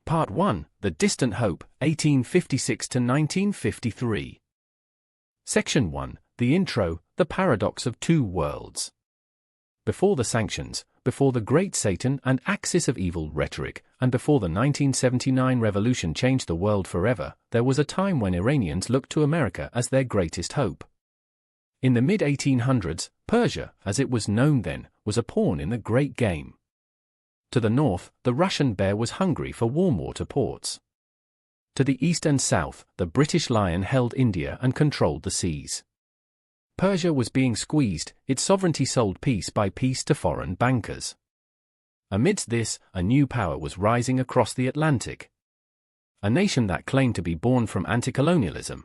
Part 1, The Distant Hope, 1856 to 1953. Section 1, The Intro, The Paradox of Two Worlds. Before the sanctions, before the Great Satan and Axis of Evil rhetoric, and before the 1979 revolution changed the world forever, there was a time when Iranians looked to America as their greatest hope. In the mid-1800s, Persia, as it was known then, was a pawn in the great game. To the north, the Russian bear was hungry for warm water ports. To the east and south, the British lion held India and controlled the seas. Persia was being squeezed, its sovereignty sold piece by piece to foreign bankers. Amidst this, a new power was rising across the Atlantic. A nation that claimed to be born from anti-colonialism.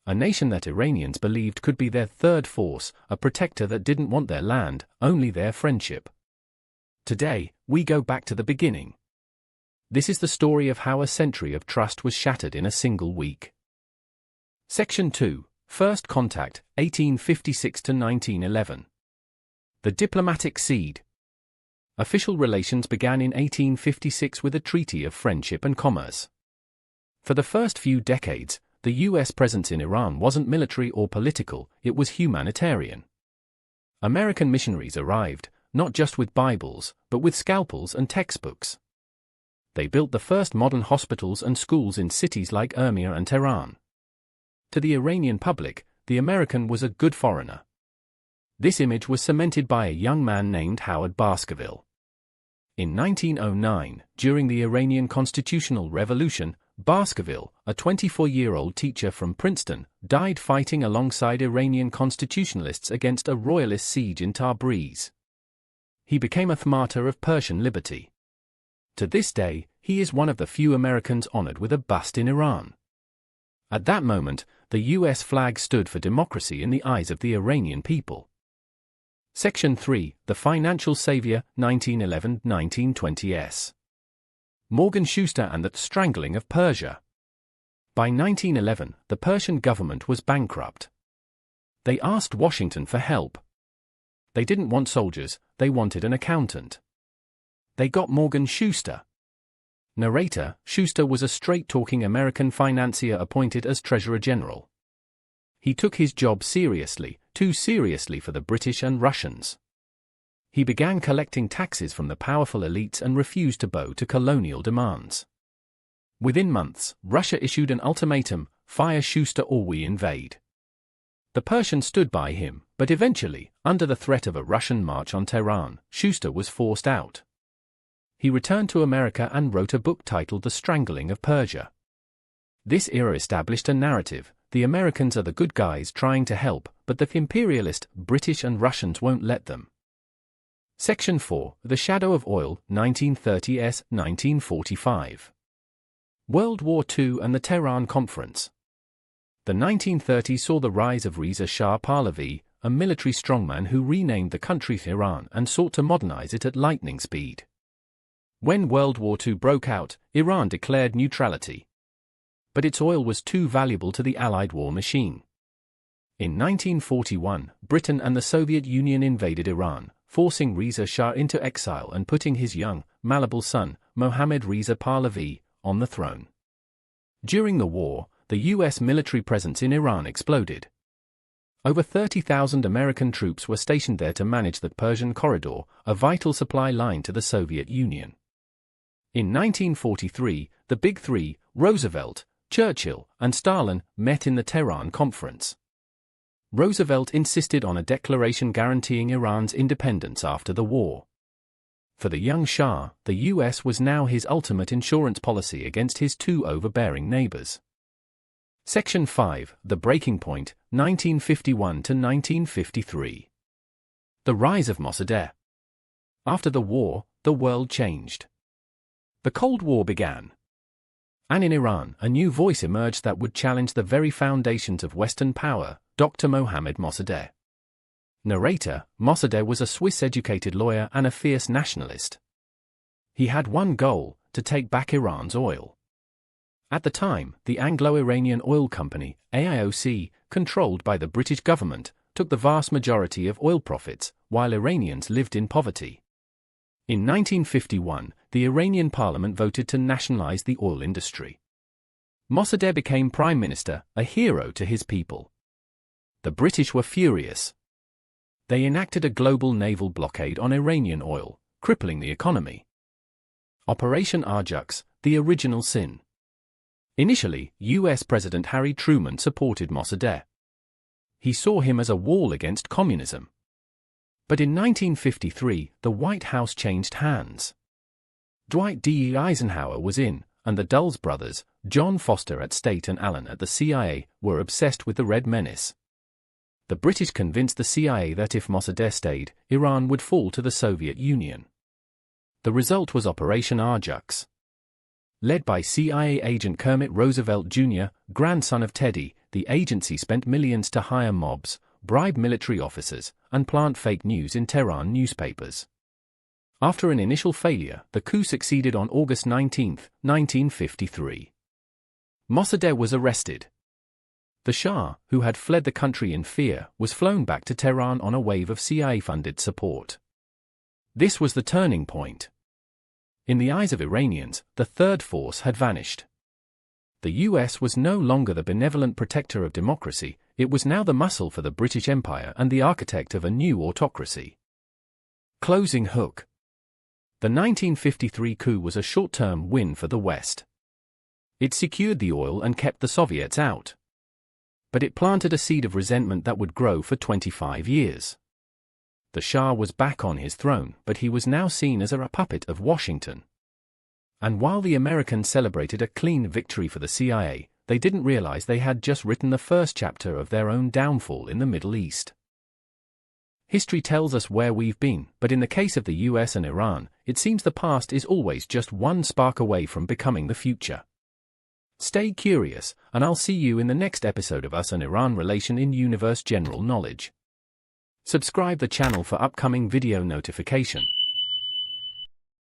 A nation that Iranians believed could be their third force, a protector that didn't want their land, only their friendship. Today, we go back to the beginning. This is the story of how a century of trust was shattered in a single week. Section 2, First Contact, 1856 to 1911. The Diplomatic Seed. Official relations began in 1856 with a treaty of friendship and commerce. For the first few decades, the U.S. presence in Iran wasn't military or political, it was humanitarian. American missionaries arrived, not just with Bibles, but with scalpels and textbooks. They built the first modern hospitals and schools in cities like Urmia and Tehran. To the Iranian public, the American was a good foreigner. This image was cemented by a young man named Howard Baskerville. In 1909, during the Iranian Constitutional Revolution, Baskerville, a 24-year-old teacher from Princeton, died fighting alongside Iranian constitutionalists against a royalist siege in Tabriz. He became a martyr of Persian liberty. To this day, he is one of the few Americans honored with a bust in Iran. At that moment, the U.S. flag stood for democracy in the eyes of the Iranian people. Section 3, The Financial Savior, 1911-1920s. Morgan Shuster and the Strangling of Persia. By 1911, the Persian government was bankrupt. They asked Washington for help. They didn't want soldiers, they wanted an accountant. They got Morgan Shuster. Narrator: Shuster was a straight-talking American financier appointed as Treasurer General. He took his job seriously, too seriously for the British and Russians. He began collecting taxes from the powerful elites and refused to bow to colonial demands. Within months, Russia issued an ultimatum: fire Shuster or we invade. The Persians stood by him, but eventually, under the threat of a Russian march on Tehran, Shuster was forced out. He returned to America and wrote a book titled The Strangling of Persia. This era established a narrative: the Americans are the good guys trying to help, but the imperialist British and Russians won't let them. Section 4, The Shadow of Oil, 1930s-1945. World War II and the Tehran Conference. The 1930s saw the rise of Reza Shah Pahlavi, a military strongman who renamed the country Iran and sought to modernize it at lightning speed. When World War II broke out, Iran declared neutrality. But its oil was too valuable to the Allied war machine. In 1941, Britain and the Soviet Union invaded Iran, forcing Reza Shah into exile and putting his young, malleable son, Mohammad Reza Pahlavi, on the throne. During the war, the U.S. military presence in Iran exploded. Over 30,000 American troops were stationed there to manage the Persian Corridor, a vital supply line to the Soviet Union. In 1943, the Big Three, Roosevelt, Churchill, and Stalin, met in the Tehran Conference. Roosevelt insisted on a declaration guaranteeing Iran's independence after the war. For the young Shah, the U.S. was now his ultimate insurance policy against his two overbearing neighbors. Section 5, The Breaking Point, 1951 to 1953. The Rise of Mossadegh. After the war, the world changed. The Cold War began. And in Iran, a new voice emerged that would challenge the very foundations of Western power: Dr. Mohammad Mossadegh. Narrator: Mossadegh was a Swiss-educated lawyer and a fierce nationalist. He had one goal: to take back Iran's oil. At the time, the Anglo-Iranian Oil Company, AIOC, controlled by the British government, took the vast majority of oil profits, while Iranians lived in poverty. In 1951, the Iranian parliament voted to nationalize the oil industry. Mossadegh became prime minister, a hero to his people. The British were furious. They enacted a global naval blockade on Iranian oil, crippling the economy. Operation Ajax, the original sin. Initially, US President Harry Truman supported Mossadegh. He saw him as a wall against communism. But in 1953, the White House changed hands. Dwight D. Eisenhower was in, and the Dulles brothers, John Foster at State and Allen at the CIA, were obsessed with the Red Menace. The British convinced the CIA that if Mossadegh stayed, Iran would fall to the Soviet Union. The result was Operation Ajax. Led by CIA agent Kermit Roosevelt Jr., grandson of Teddy, the agency spent millions to hire mobs, bribe military officers, and plant fake news in Tehran newspapers. After an initial failure, the coup succeeded on August 19, 1953. Mossadegh was arrested. The Shah, who had fled the country in fear, was flown back to Tehran on a wave of CIA-funded support. This was the turning point. In the eyes of Iranians, the third force had vanished. The US was no longer the benevolent protector of democracy, it was now the muscle for the British Empire and the architect of a new autocracy. Closing hook. The 1953 coup was a short-term win for the West. It secured the oil and kept the Soviets out. But it planted a seed of resentment that would grow for 25 years. The Shah was back on his throne, but he was now seen as a puppet of Washington. And while the Americans celebrated a clean victory for the CIA, they didn't realize they had just written the first chapter of their own downfall in the Middle East. History tells us where we've been, but in the case of the US and Iran, it seems the past is always just one spark away from becoming the future. Stay curious, and I'll see you in the next episode of Us and Iran Relation in Universe General Knowledge. Subscribe the channel for upcoming video notification.